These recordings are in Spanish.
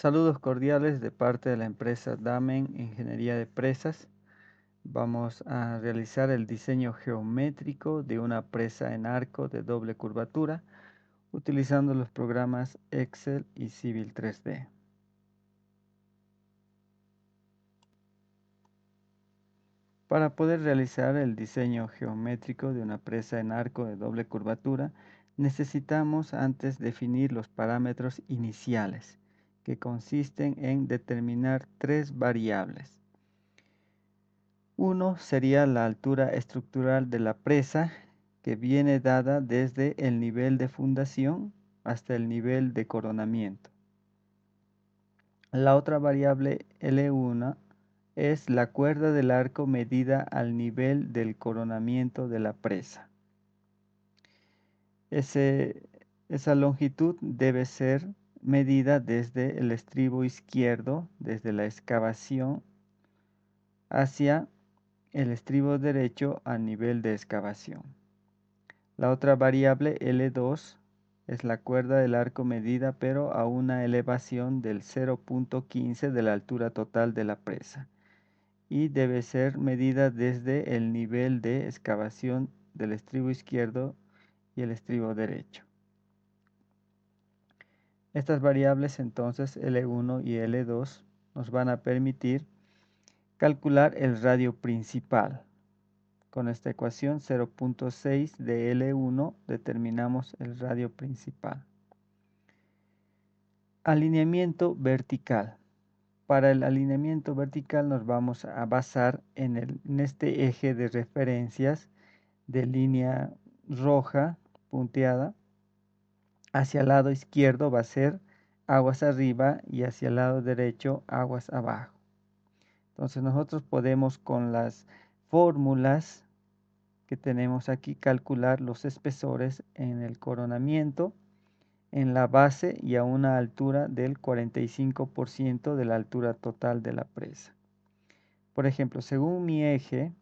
Saludos cordiales de parte de la empresa Damen Ingeniería de Presas. Vamos a realizar el diseño geométrico de una presa en arco de doble curvatura utilizando los programas Excel y Civil 3D. Para poder realizar el diseño geométrico de una presa en arco de doble curvatura, necesitamos antes definir los parámetros iniciales, que consisten en determinar tres variables. Uno sería la altura estructural de la presa, que viene dada desde el nivel de fundación hasta el nivel de coronamiento. La otra variable L1 es la cuerda del arco medida al nivel del coronamiento de la presa. Esa longitud debe ser medida desde el estribo izquierdo, desde la excavación, hacia el estribo derecho a nivel de excavación. La otra variable L2 es la cuerda del arco medida pero a una elevación del 0.15 de la altura total de la presa y debe ser medida desde el nivel de excavación del estribo izquierdo y el estribo derecho. Estas variables entonces L1 y L2 nos van a permitir calcular el radio principal. Con esta ecuación 0.6 de L1 determinamos el radio principal. Alineamiento vertical. Para el alineamiento vertical nos vamos a basar en este eje de referencias de línea roja punteada. Hacia el lado izquierdo va a ser aguas arriba y hacia el lado derecho aguas abajo. Entonces nosotros podemos con las fórmulas que tenemos aquí calcular los espesores en el coronamiento, en la base y a una altura del 45% de la altura total de la presa. Por ejemplo, según mi eje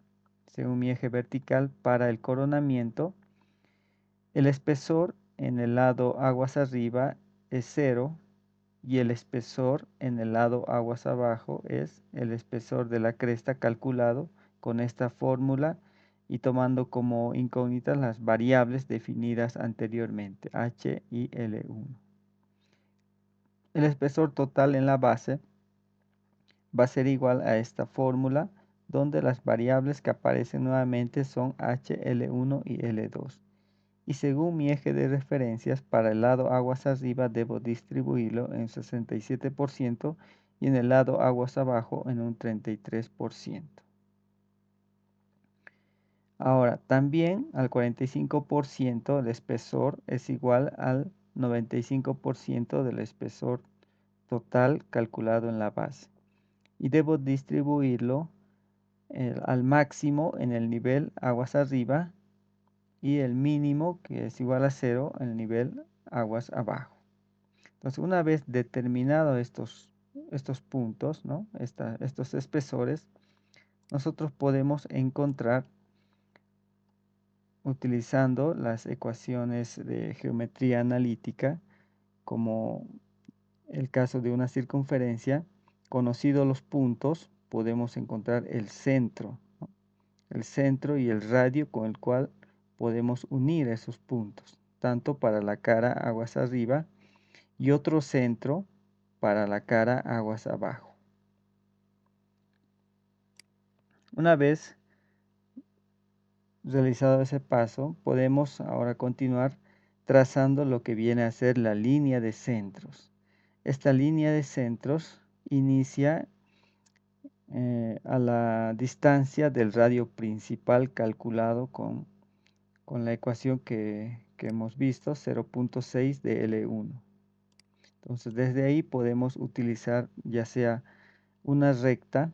vertical para el coronamiento, el espesor en el lado aguas arriba es 0 y el espesor en el lado aguas abajo es el espesor de la cresta calculado con esta fórmula y tomando como incógnitas las variables definidas anteriormente, H y L1. El espesor total en la base va a ser igual a esta fórmula, donde las variables que aparecen nuevamente son H, L1 y L2. Y según mi eje de referencias, para el lado aguas arriba debo distribuirlo en 67% y en el lado aguas abajo en un 33%. Ahora, también al 45% el espesor es igual al 95% del espesor total calculado en la base. Y debo distribuirlo al máximo en el nivel aguas arriba y el mínimo, que es igual a 0, en el nivel aguas abajo. Entonces, una vez determinados estos puntos, ¿no? Estos espesores, nosotros podemos encontrar utilizando las ecuaciones de geometría analítica, como el caso de una circunferencia, conocidos los puntos, podemos encontrar el centro, ¿no? El centro y el radio con el cual podemos unir esos puntos, tanto para la cara aguas arriba y otro centro para la cara aguas abajo. Una vez realizado ese paso, podemos ahora continuar trazando lo que viene a ser la línea de centros. Esta línea de centros inicia a la distancia del radio principal calculado con la ecuación que hemos visto, 0.6 de L1. Entonces desde ahí podemos utilizar ya sea una recta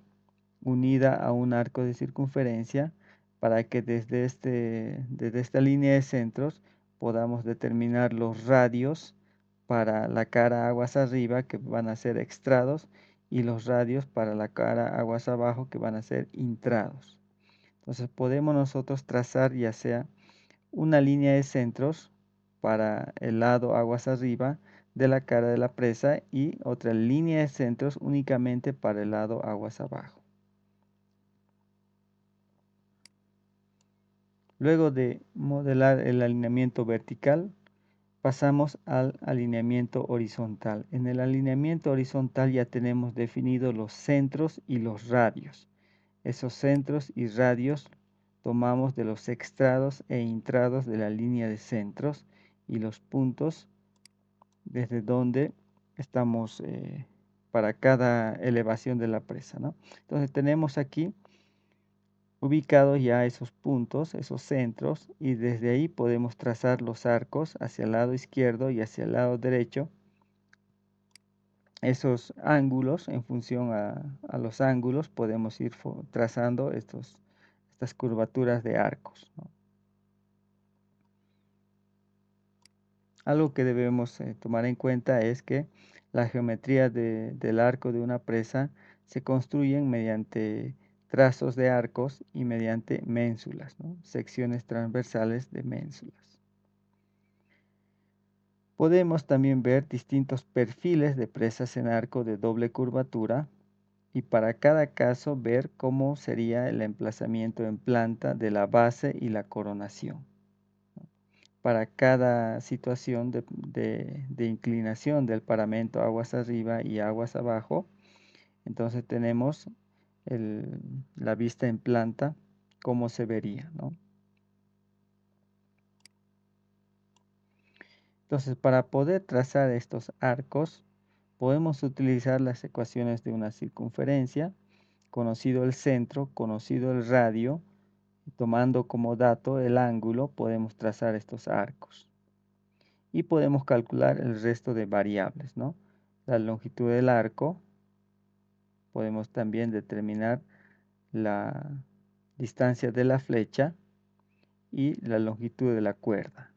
unida a un arco de circunferencia para que desde esta línea de centros podamos determinar los radios para la cara aguas arriba que van a ser extrados y los radios para la cara aguas abajo que van a ser intrados. Entonces podemos nosotros trazar ya sea una línea de centros para el lado aguas arriba de la cara de la presa y otra línea de centros únicamente para el lado aguas abajo. Luego de modelar el alineamiento vertical, pasamos al alineamiento horizontal. En el alineamiento horizontal ya tenemos definidos los centros y los radios. Esos centros y radios tomamos de los extrados e intrados de la línea de centros y los puntos desde donde estamos para cada elevación de la presa, ¿no? Entonces tenemos aquí ubicados ya esos puntos, esos centros, y desde ahí podemos trazar los arcos hacia el lado izquierdo y hacia el lado derecho. Esos ángulos, en función a los ángulos, podemos ir trazando estas curvaturas de arcos, ¿no? Algo que debemos tomar en cuenta es que la geometría del arco de una presa se construyen mediante trazos de arcos y mediante ménsulas, ¿no? Secciones transversales de ménsulas. Podemos también ver distintos perfiles de presas en arco de doble curvatura y para cada caso ver cómo sería el emplazamiento en planta de la base y la coronación. Para cada situación de inclinación del paramento aguas arriba y aguas abajo, entonces tenemos la vista en planta, cómo se vería, ¿no? Entonces, para poder trazar estos arcos, podemos utilizar las ecuaciones de una circunferencia, conocido el centro, conocido el radio, y tomando como dato el ángulo, podemos trazar estos arcos. Y podemos calcular el resto de variables, ¿no? La longitud del arco, podemos también determinar la distancia de la flecha y la longitud de la cuerda.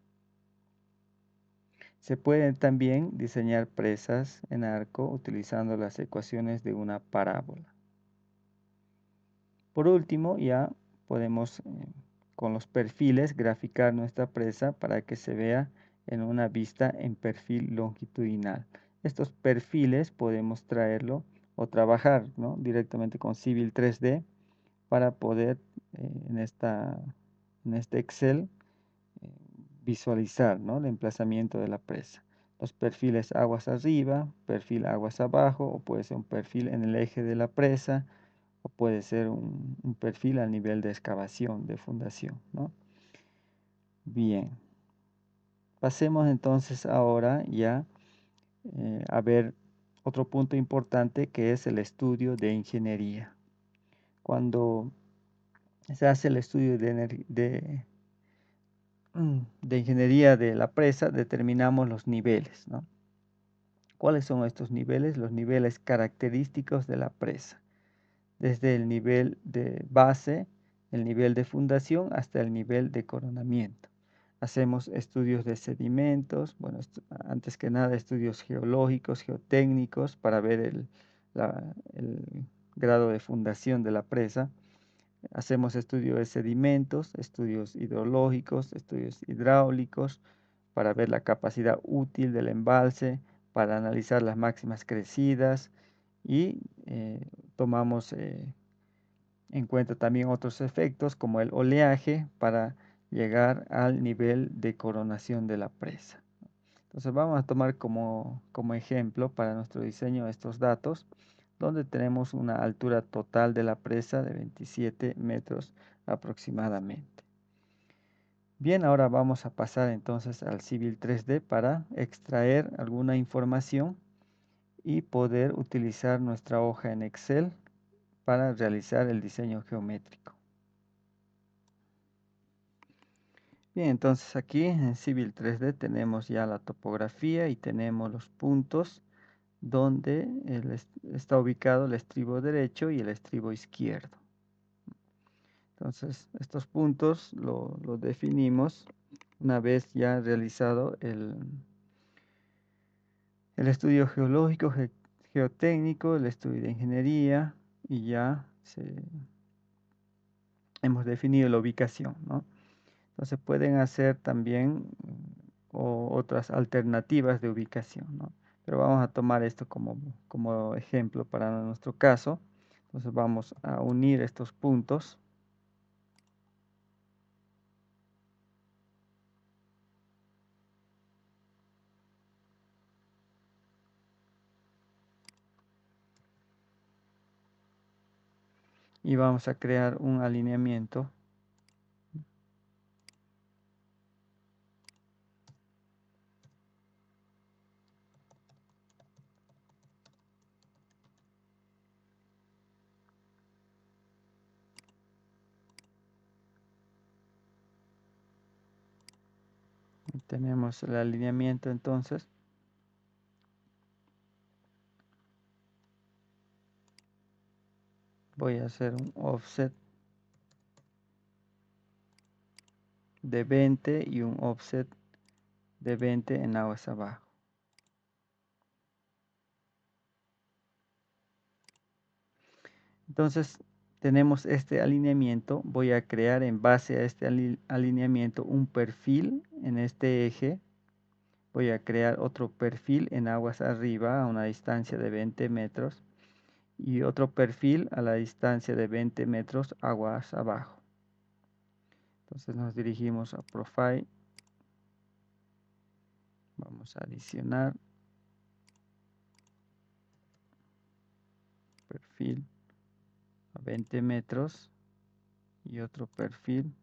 Se pueden también diseñar presas en arco utilizando las ecuaciones de una parábola. Por último, ya podemos con los perfiles graficar nuestra presa para que se vea en una vista en perfil longitudinal. Estos perfiles podemos traerlo o trabajar, ¿no?, directamente con Civil 3D para poder en este Excel eh, visualizar, ¿no?, el emplazamiento de la presa. Los perfiles aguas arriba, perfil aguas abajo, o puede ser un perfil en el eje de la presa, o puede ser un perfil al nivel de excavación, de fundación, ¿no? Bien, pasemos entonces ahora ya a ver otro punto importante, que es el estudio de ingeniería. Cuando se hace el estudio de ingeniería de la presa, determinamos los niveles, ¿no? ¿Cuáles son estos niveles? Los niveles característicos de la presa, desde el nivel de base, el nivel de fundación, hasta el nivel de coronamiento. Hacemos estudios de sedimentos, bueno, antes que nada estudios geológicos, geotécnicos, para ver el grado de fundación de la presa. Hacemos estudios de sedimentos, estudios hidrológicos, estudios hidráulicos, para ver la capacidad útil del embalse, para analizar las máximas crecidas y tomamos en cuenta también otros efectos como el oleaje para llegar al nivel de coronación de la presa. Entonces vamos a tomar como ejemplo para nuestro diseño estos datos, donde tenemos una altura total de la presa de 27 metros aproximadamente. Bien, ahora vamos a pasar entonces al Civil 3D para extraer alguna información y poder utilizar nuestra hoja en Excel para realizar el diseño geométrico. Bien, entonces aquí en Civil 3D tenemos ya la topografía y tenemos los puntos donde está ubicado el estribo derecho y el estribo izquierdo. Entonces, estos puntos los definimos una vez ya realizado el estudio geológico, geotécnico, el estudio de ingeniería, y ya hemos definido la ubicación, ¿no? Entonces pueden hacer también o otras alternativas de ubicación, ¿no? Pero vamos a tomar esto como ejemplo para nuestro caso. Entonces vamos a unir estos puntos. Y vamos a crear un alineamiento. Y tenemos el alineamiento entonces. Voy a hacer un offset de 20 y un offset de 20 en aguas abajo. Entonces tenemos este alineamiento. Voy a crear en base a este alineamiento un perfil en este eje. Voy a crear otro perfil en aguas arriba a una distancia de 20 metros y otro perfil a la distancia de 20 metros aguas abajo. Entonces nos dirigimos a Profile. Vamos a adicionar perfil a 20 metros y otro perfil.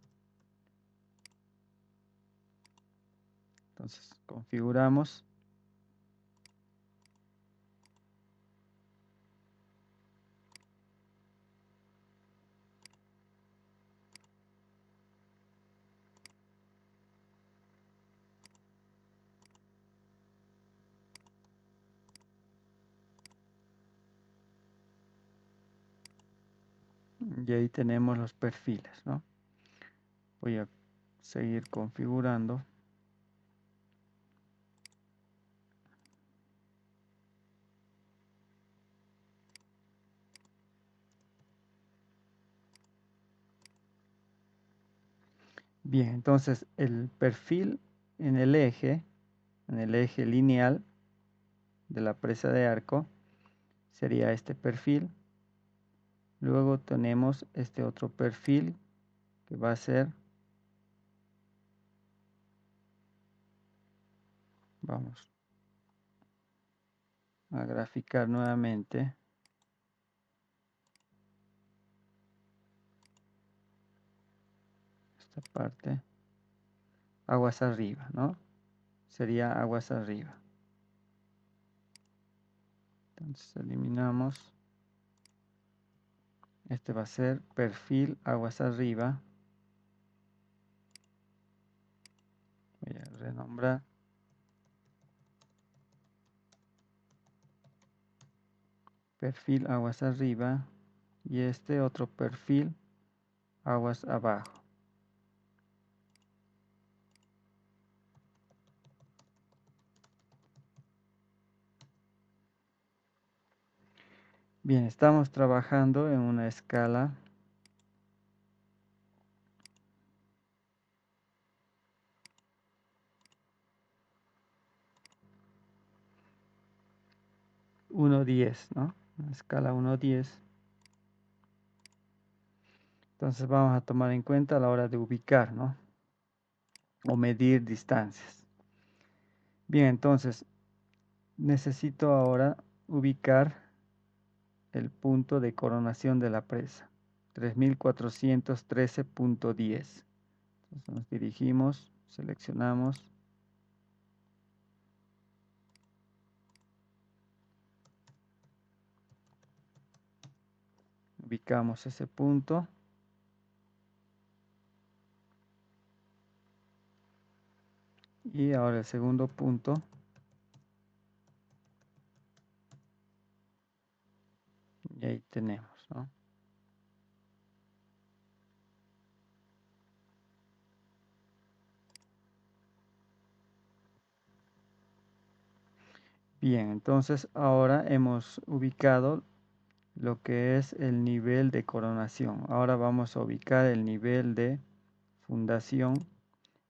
Entonces configuramos. Y ahí tenemos los perfiles, ¿no? Voy a seguir configurando. Bien, entonces el perfil en el eje lineal de la presa de arco, sería este perfil. Luego tenemos este otro perfil que va a ser, vamos a graficar nuevamente esta parte, aguas arriba, ¿no? Sería aguas arriba. Entonces eliminamos. Este va a ser perfil aguas arriba. Voy a renombrar. Perfil aguas arriba. Y este otro perfil aguas abajo. Bien, estamos trabajando en una escala 1:10, ¿no? Una escala 1:10. Entonces vamos a tomar en cuenta a la hora de ubicar, ¿no? O medir distancias. Bien, entonces necesito ahora ubicar el punto de coronación de la presa, 3413.10. Entonces nos dirigimos, seleccionamos, ubicamos ese punto. Y ahora el segundo punto. Y ahí tenemos, ¿no? Bien, entonces ahora hemos ubicado lo que es el nivel de coronación. Ahora vamos a ubicar el nivel de fundación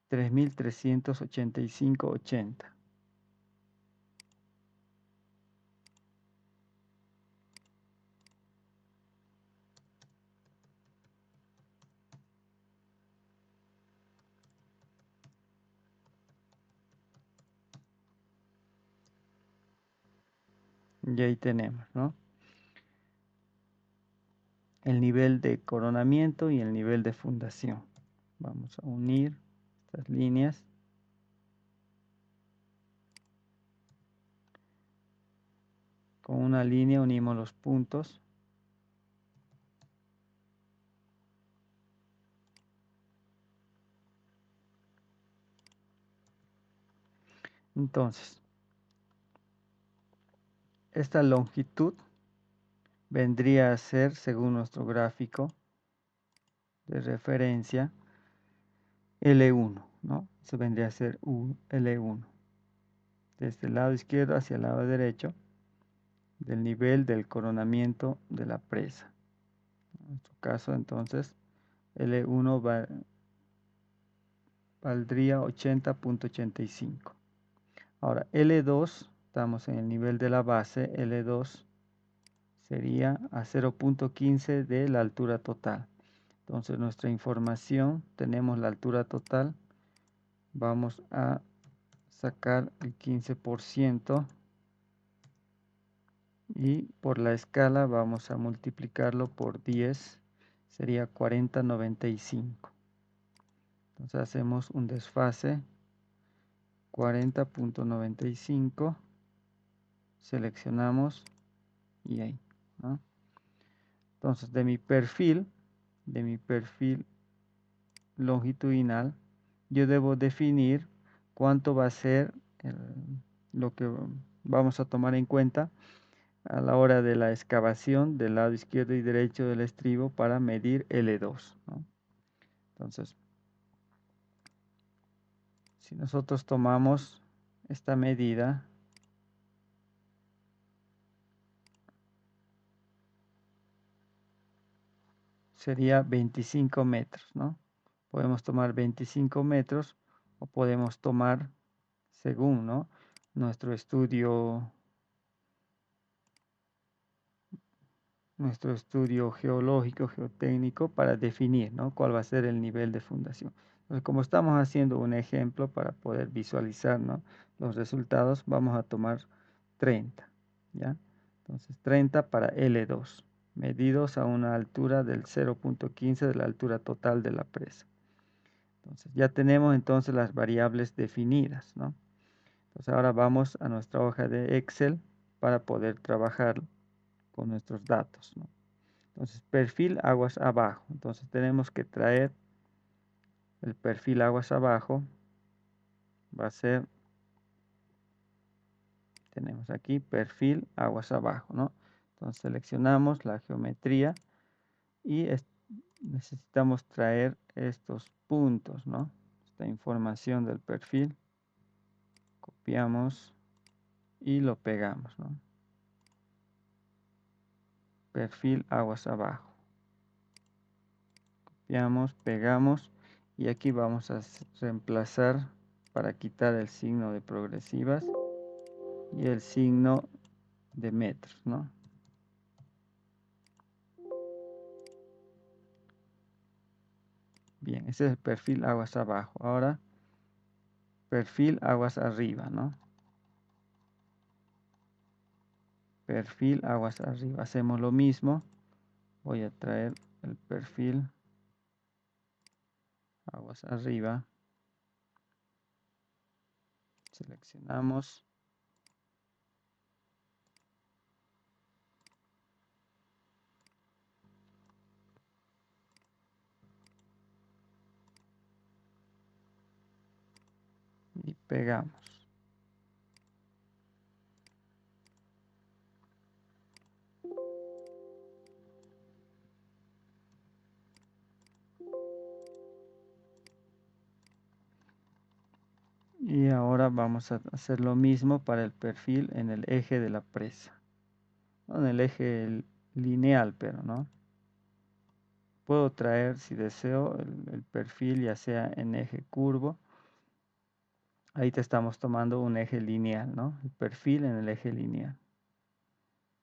3.385,80. Y ahí tenemos, ¿no? El nivel de coronamiento y el nivel de fundación. Vamos a unir estas líneas. Con una línea unimos los puntos. Entonces, esta longitud vendría a ser, según nuestro gráfico de referencia, L1, ¿no? Eso vendría a ser L1. Desde el lado izquierdo hacia el lado derecho del nivel del coronamiento de la presa. En nuestro caso, entonces, L1 valdría 80,85. Ahora, L2, estamos en el nivel de la base, L2 sería a 0,15 de la altura total. Entonces, nuestra información, tenemos la altura total, vamos a sacar el 15% y por la escala vamos a multiplicarlo por 10, sería 40,95. Entonces hacemos un desfase 40,95, seleccionamos y ahí, ¿no? Entonces de mi perfil longitudinal, yo debo definir cuánto va a ser lo que vamos a tomar en cuenta a la hora de la excavación del lado izquierdo y derecho del estribo para medir L2, ¿no? Entonces, si nosotros tomamos esta medida, sería 25 metros, ¿no? Podemos tomar 25 metros o podemos tomar, según, ¿no?, nuestro estudio geológico, geotécnico, para definir, ¿no?, cuál va a ser el nivel de fundación. Entonces, como estamos haciendo un ejemplo para poder visualizar, ¿no?, los resultados, vamos a tomar 30, ¿ya? Entonces, 30 para L2, medidos a una altura del 0,15 de la altura total de la presa. Entonces, ya tenemos entonces las variables definidas, ¿no? Entonces, ahora vamos a nuestra hoja de Excel para poder trabajar con nuestros datos, ¿no? Entonces, perfil aguas abajo. Entonces, tenemos que traer el perfil aguas abajo. Va a ser, tenemos aquí perfil aguas abajo, ¿no? Entonces, seleccionamos la geometría y necesitamos traer estos puntos, ¿no? Esta información del perfil. Copiamos y lo pegamos, ¿no? Perfil aguas abajo. Copiamos, pegamos y aquí vamos a reemplazar para quitar el signo de progresivas y el signo de metros, ¿no? Bien, ese es el perfil aguas abajo. Ahora, perfil aguas arriba, ¿no? Perfil aguas arriba. Hacemos lo mismo. Voy a traer el perfil aguas arriba. Seleccionamos. Y pegamos. Y ahora vamos a hacer lo mismo para el perfil en el eje de la presa. No en el eje lineal, pero no. Puedo traer, si deseo, el perfil ya sea en eje curvo Ahí te estamos tomando un eje lineal, ¿no? El perfil en el eje lineal.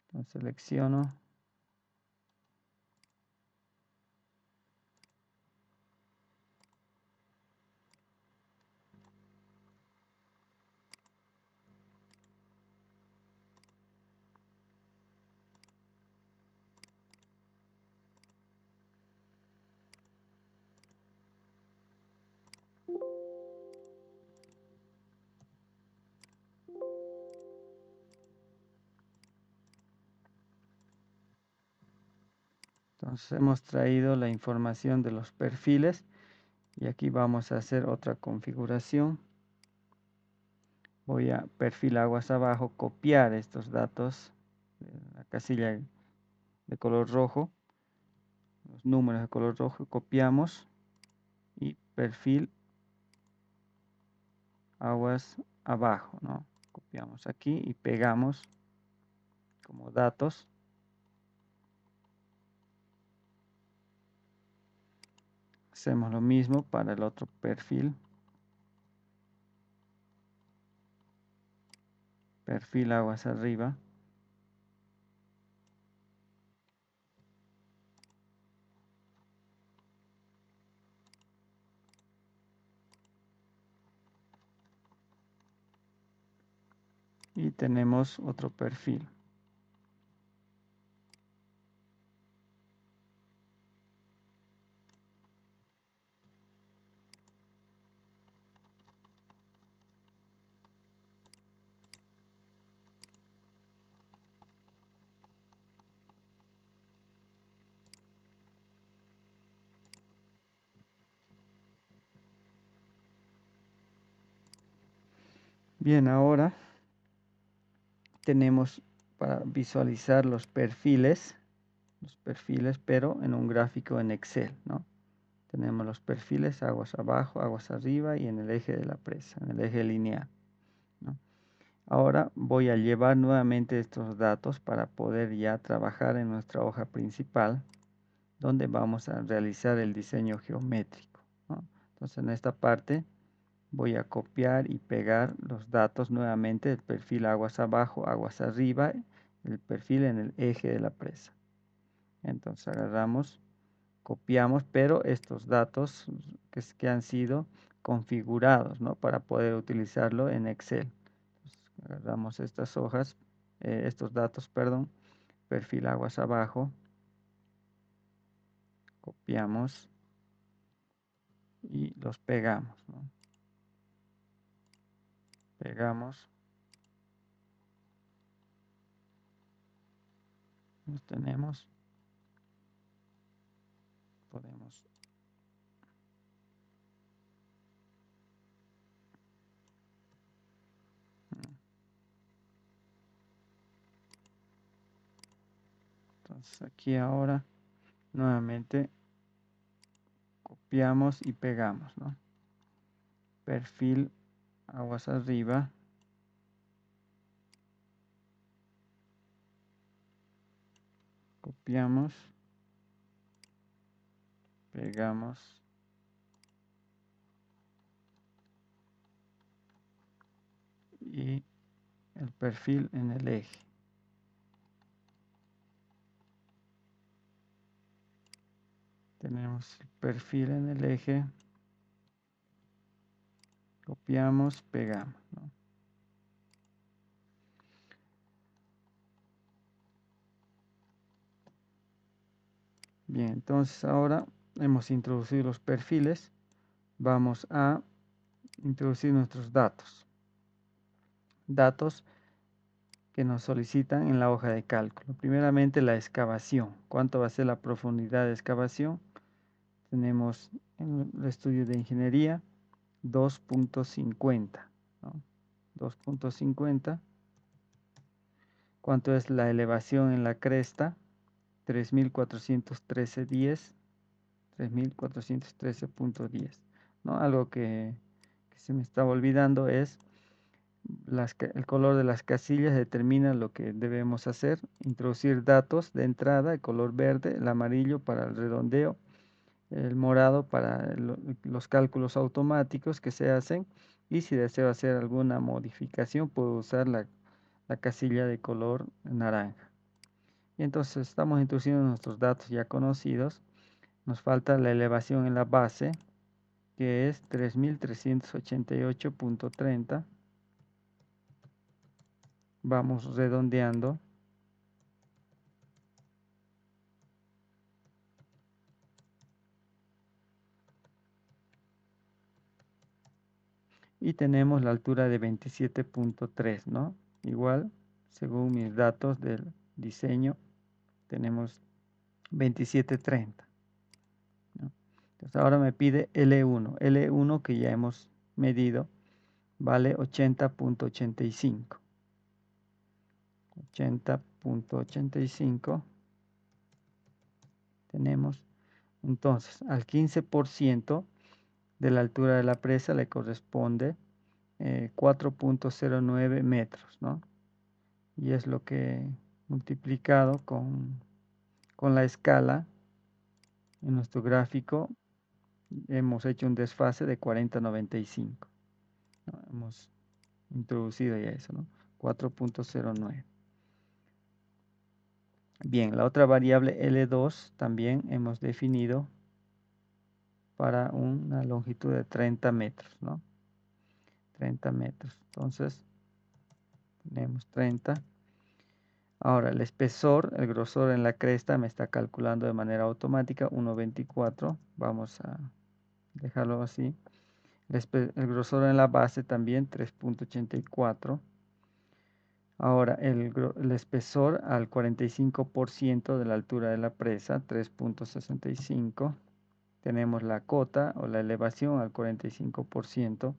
Entonces selecciono. Entonces hemos traído la información de los perfiles y aquí vamos a hacer otra configuración. Voy a perfil aguas abajo, copiar estos datos de la casilla de color rojo, los números de color rojo, copiamos y perfil aguas abajo, ¿no? Copiamos aquí y pegamos como datos. Hacemos lo mismo para el otro perfil. Perfil aguas arriba. Y tenemos otro perfil. Bien, ahora tenemos para visualizar los perfiles, pero en un gráfico en Excel, ¿no? Tenemos los perfiles, aguas abajo, aguas arriba y en el eje de la presa, en el eje lineal, ¿no? Ahora voy a llevar nuevamente estos datos para poder ya trabajar en nuestra hoja principal, donde vamos a realizar el diseño geométrico, ¿no? Entonces en esta parte voy a copiar y pegar los datos nuevamente del perfil aguas abajo, aguas arriba, el perfil en el eje de la presa. Entonces agarramos, copiamos, pero estos datos que han sido configurados, ¿no? Para poder utilizarlo en Excel. Entonces, agarramos estas hojas, estos datos, perdón, perfil aguas abajo, copiamos y los pegamos, ¿no? Pegamos, los tenemos, podemos. Entonces aquí ahora nuevamente copiamos y pegamos, ¿no? Perfil aguas arriba, copiamos, pegamos y el perfil en el eje. Tenemos el perfil en el eje, copiamos, pegamos, ¿no? Bien, entonces ahora hemos introducido los perfiles. Vamos a introducir nuestros datos. Datos que nos solicitan en la hoja de cálculo. Primeramente la excavación. ¿Cuánto va a ser la profundidad de excavación? Tenemos en el estudio de ingeniería 2.50, ¿no? 2.50. ¿Cuánto es la elevación en la cresta? 3413.10, 3413.10, ¿no? Algo que se me estaba olvidando es el color de las casillas determina lo que debemos hacer. Introducir datos de entrada, el color verde, el amarillo para el redondeo, el morado para los cálculos automáticos que se hacen Y si deseo hacer alguna modificación, puedo usar la casilla de color naranja. Y entonces estamos introduciendo nuestros datos ya conocidos. Nos falta la elevación en la base, que es 3388.30. Vamos redondeando. Y tenemos la altura de 27.3, ¿no? Igual, según mis datos del diseño, tenemos 27.30, ¿no? Entonces ahora me pide L1. L1 que ya hemos medido vale 80.85. 80.85 tenemos. Entonces, al 15% de la altura de la presa le corresponde 4.09 metros, ¿no? Y es lo que multiplicado con la escala en nuestro gráfico hemos hecho un desfase de 40.95, ¿no? Hemos introducido ya eso, ¿no? 4.09. Bien, la otra variable L2 también hemos definido para una longitud de 30 metros, ¿no? 30 metros. Entonces, tenemos 30. Ahora, el espesor, el grosor en la cresta me está calculando de manera automática 1.24. Vamos a dejarlo así. El grosor en la base también 3.84. Ahora, el espesor al 45% de la altura de la presa, 3.65. Tenemos la cota o la elevación al 45%,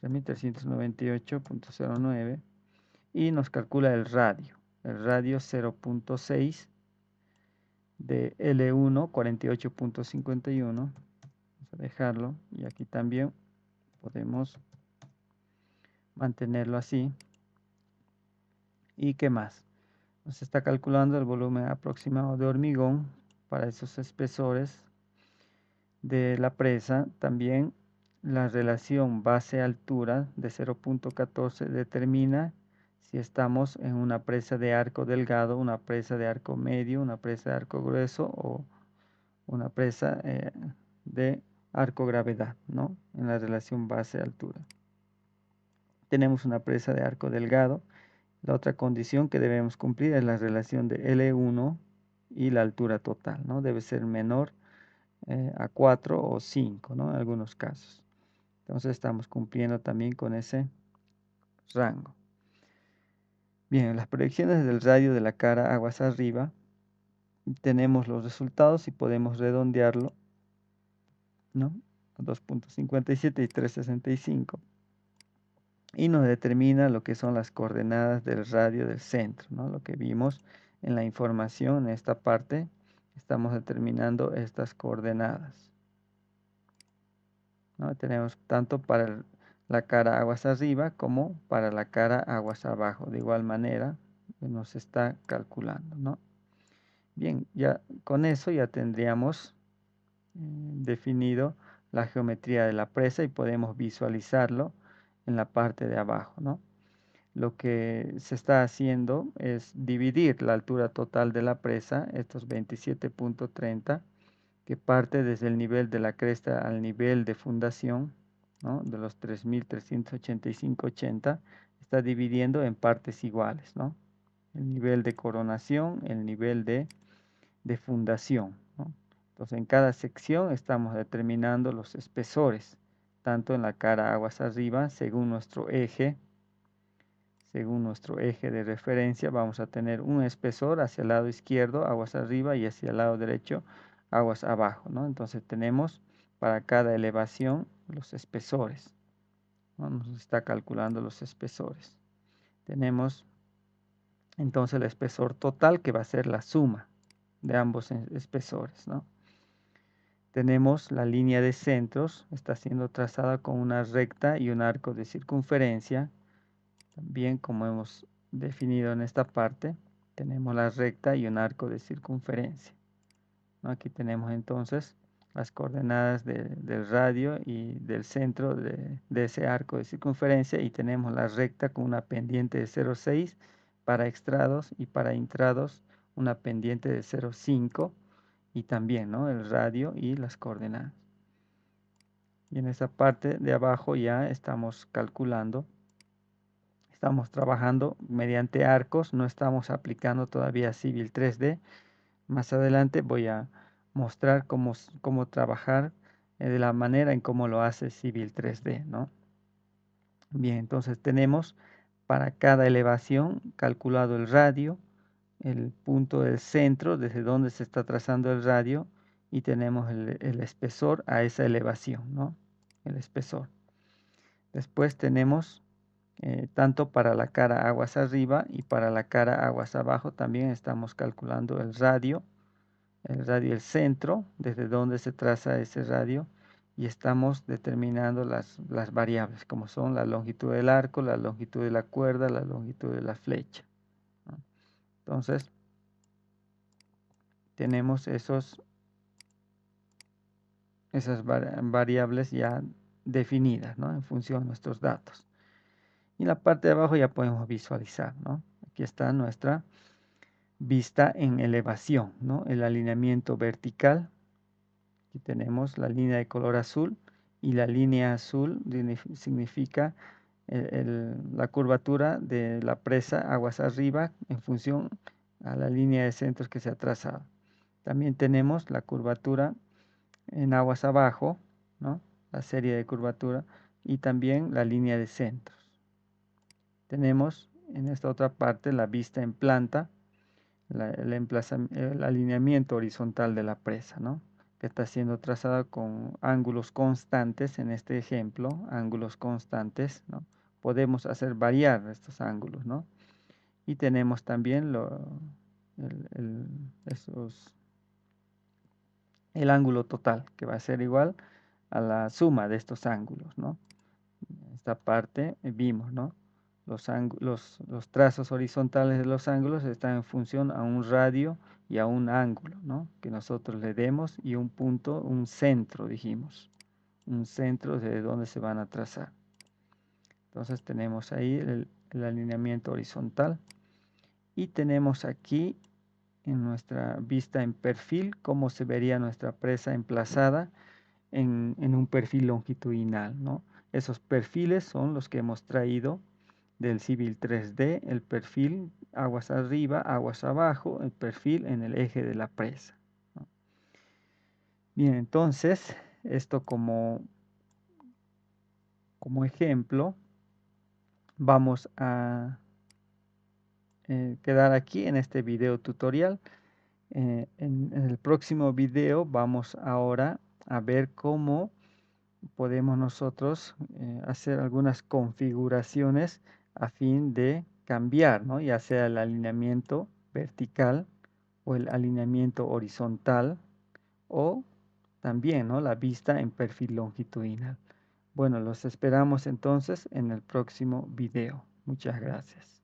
3.398.09. Y nos calcula el radio 0.6 de L1, 48.51. Vamos a dejarlo y aquí también podemos mantenerlo así. ¿Y qué más? Nos está calculando el volumen aproximado de hormigón para esos espesores de la presa. También la relación base-altura de 0.14 determina si estamos en una presa de arco delgado, una presa de arco medio, una presa de arco grueso o una presa de arco gravedad, ¿no? En la relación base-altura. Tenemos una presa de arco delgado. La otra condición que debemos cumplir es la relación de L1 y la altura total, ¿no? Debe ser menor a 4 o 5, ¿no? En algunos casos. Entonces estamos cumpliendo también con ese rango. Bien, las proyecciones del radio de la cara aguas arriba, tenemos los resultados y podemos redondearlo, ¿no? 2.57 y 3.65. Y nos determina lo que son las coordenadas del radio del centro, ¿no? Lo que vimos en la información, en esta parte, estamos determinando estas coordenadas, ¿no? Tenemos tanto para la cara aguas arriba como para la cara aguas abajo. De igual manera, nos está calculando, ¿no? Bien, ya con eso ya tendríamos definido la geometría de la presa y podemos visualizarlo en la parte de abajo, ¿no? Lo que se está haciendo es dividir la altura total de la presa, estos 27.30, que parte desde el nivel de la cresta al nivel de fundación, ¿no? De los 3.385.80, está dividiendo en partes iguales, ¿no? El nivel de coronación, el nivel de fundación, ¿no? Entonces, en cada sección estamos determinando los espesores, tanto en la cara aguas arriba, según nuestro eje de referencia, vamos a tener un espesor hacia el lado izquierdo, aguas arriba, y hacia el lado derecho, aguas abajo, ¿no? Entonces tenemos para cada elevación los espesores, ¿no? Nos está calculando los espesores. Tenemos entonces el espesor total, que va a ser la suma de ambos espesores, ¿no? Tenemos la línea de centros, está siendo trazada con una recta y un arco de circunferencia. También, como hemos definido en esta parte, tenemos la recta y un arco de circunferencia, ¿no? Aquí tenemos entonces las coordenadas del radio y del centro de ese arco de circunferencia, y tenemos la recta con una pendiente de 0,6 para extrados y para intrados una pendiente de 0,5, y también, ¿no?, el radio y las coordenadas. Y en esa parte de abajo ya estamos calculando, estamos trabajando mediante arcos, no estamos aplicando todavía Civil 3D. Más adelante voy a mostrar cómo trabajar de la manera en cómo lo hace Civil 3D, ¿no? Bien, entonces tenemos para cada elevación calculado el radio, el punto del centro desde donde se está trazando el radio, y tenemos el espesor a esa elevación, ¿no? El espesor. Después tenemos tanto para la cara aguas arriba y para la cara aguas abajo también estamos calculando el radio, el centro, desde donde se traza ese radio, y estamos determinando las variables, como son la longitud del arco, la longitud de la cuerda, la longitud de la flecha, ¿no? Entonces, tenemos esas variables ya definidas, ¿no?, en función de nuestros datos. Y en la parte de abajo ya podemos visualizar, ¿no? Aquí está nuestra vista en elevación, ¿no? El alineamiento vertical. Aquí tenemos la línea de color azul, y la línea azul significa la curvatura de la presa aguas arriba en función a la línea de centros que se ha trazado. También tenemos la curvatura en aguas abajo, ¿no?, la serie de curvatura, y también la línea de centros. Tenemos en esta otra parte la vista en planta, el alineamiento horizontal de la presa, ¿no?, que está siendo trazada con ángulos constantes. En este ejemplo, ángulos constantes, ¿no? Podemos hacer variar estos ángulos, ¿no? Y tenemos también el ángulo total, que va a ser igual a la suma de estos ángulos, ¿no? Esta parte vimos, ¿no? Los trazos horizontales de los ángulos están en función a un radio y a un ángulo, ¿no?, que nosotros le demos, y un punto, un centro, dijimos, un centro de donde se van a trazar. Entonces tenemos ahí el alineamiento horizontal, y tenemos aquí en nuestra vista en perfil cómo se vería nuestra presa emplazada en un perfil longitudinal, ¿no? Esos perfiles son los que hemos traído del Civil 3D, el perfil aguas arriba, aguas abajo, el perfil en el eje de la presa, ¿no? Bien, entonces, esto como ejemplo, vamos a quedar aquí en este video tutorial. En el próximo video vamos ahora a ver cómo podemos nosotros hacer algunas configuraciones a fin de cambiar, ¿no?, ya sea el alineamiento vertical o el alineamiento horizontal, o también, ¿no?, la vista en perfil longitudinal. Bueno, los esperamos entonces en el próximo video. Muchas gracias.